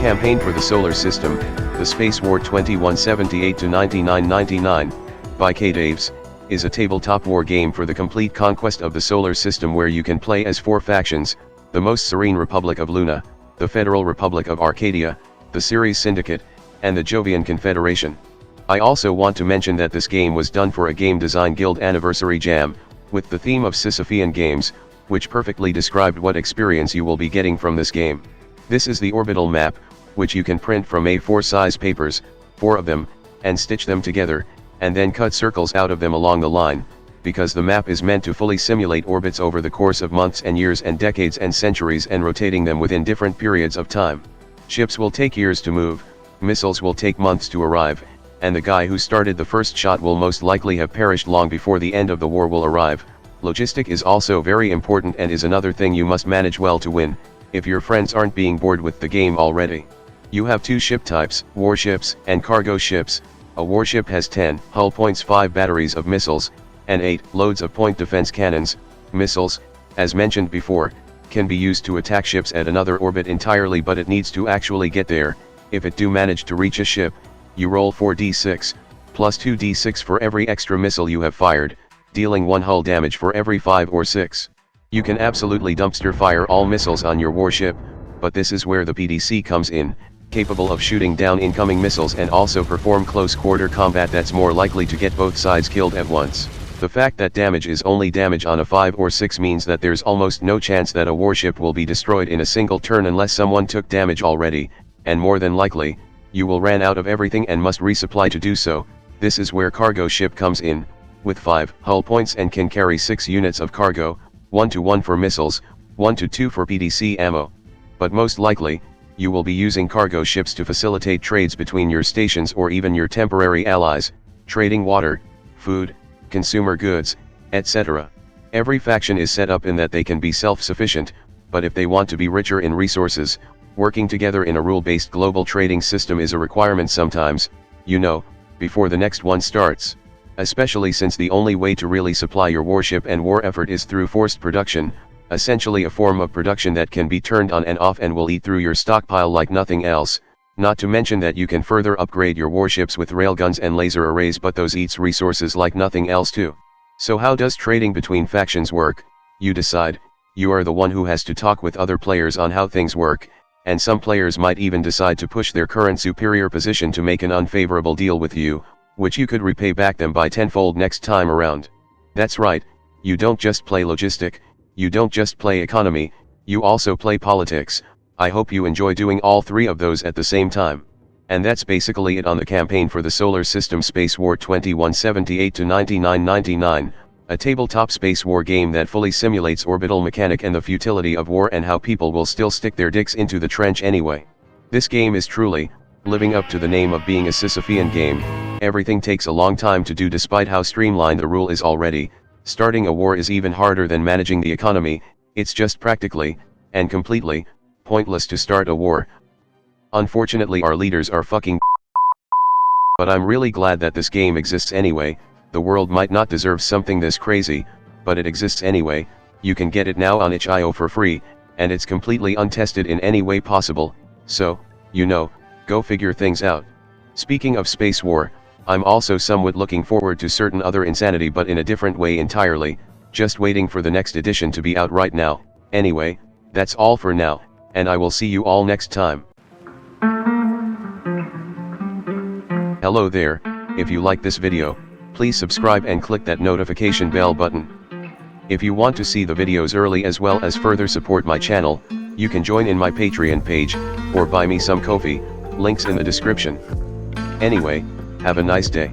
Campaign for the Solar System, The Space War 2178-9999, by Kaydevs, is a tabletop war game for the complete conquest of the solar system where you can play as 4 factions: the Most Serene Republic of Luna, the Federal Republic of Arcadia, the Ceres Syndicate, and the Jovian Confederation. I also want to mention that this game was done for a Game Design Guild Anniversary Jam, with the theme of Sisyphean games, which perfectly described what experience you will be getting from this game. This is the orbital map, which you can print from A4 size papers, 4 of them, and stitch them together, and then cut circles out of them along the line, because the map is meant to fully simulate orbits over the course of months and years and decades and centuries and rotating them within different periods of time. Ships will take years to move, missiles will take months to arrive, and the guy who started the first shot will most likely have perished long before the end of the war will arrive. Logistic is also very important and is another thing you must manage well to win, if your friends aren't being bored with the game already. You have 2 ship types, warships and cargo ships. A warship has 10 hull points, 5 batteries of missiles, and 8 loads of point defense cannons. Missiles, as mentioned before, can be used to attack ships at another orbit entirely, but it needs to actually get there. If it do manage to reach a ship, you roll 4d6, plus 2d6 for every extra missile you have fired, dealing 1 hull damage for every 5 or 6. You can absolutely dumpster fire all missiles on your warship, but this is where the PDC comes in, capable of shooting down incoming missiles and also perform close quarter combat that's more likely to get both sides killed at once. The fact that damage is only damage on a 5 or 6 means that there's almost no chance that a warship will be destroyed in a single turn unless someone took damage already, and more than likely, you will run out of everything and must resupply to do so. This is where cargo ship comes in, with 5 hull points and can carry 6 units of cargo, 1-to-1 for missiles, 1-to-2 for PDC ammo. But most likely, you will be using cargo ships to facilitate trades between your stations or even your temporary allies, trading water, food, consumer goods, etc. Every faction is set up in that they can be self-sufficient, but if they want to be richer in resources, working together in a rule-based global trading system is a requirement sometimes, before the next one starts. Especially since the only way to really supply your warship and war effort is through forced production, essentially a form of production that can be turned on and off and will eat through your stockpile like nothing else, not to mention that you can further upgrade your warships with railguns and laser arrays, but those eats resources like nothing else too. So how does trading between factions work? You decide. You are the one who has to talk with other players on how things work, and some players might even decide to push their current superior position to make an unfavorable deal with you, which you could repay back them by tenfold next time around. That's right, you don't just play logistic, you don't just play economy, you also play politics. I hope you enjoy doing all 3 of those at the same time. And that's basically it on the Campaign for the Solar System Space War 2178-9999, a tabletop space war game that fully simulates orbital mechanic and the futility of war and how people will still stick their dicks into the trench anyway. This game is truly living up to the name of being a Sisyphean game. Everything takes a long time to do despite how streamlined the rule is already. Starting a war is even harder than managing the economy. It's just practically, and completely, pointless to start a war. Unfortunately our leaders are fucking but I'm really glad that this game exists anyway. The world might not deserve something this crazy, but it exists anyway. You can get it now on itch.io for free, and it's completely untested in any way possible, so, go figure things out. Speaking of space war, I'm also somewhat looking forward to certain other insanity, but in a different way entirely, just waiting for the next edition to be out right now. Anyway, that's all for now, and I will see you all next time. Hello there, if you like this video, please subscribe and click that notification bell button. If you want to see the videos early as well as further support my channel, you can join in my Patreon page, or buy me some coffee, links in the description. Anyway, have a nice day.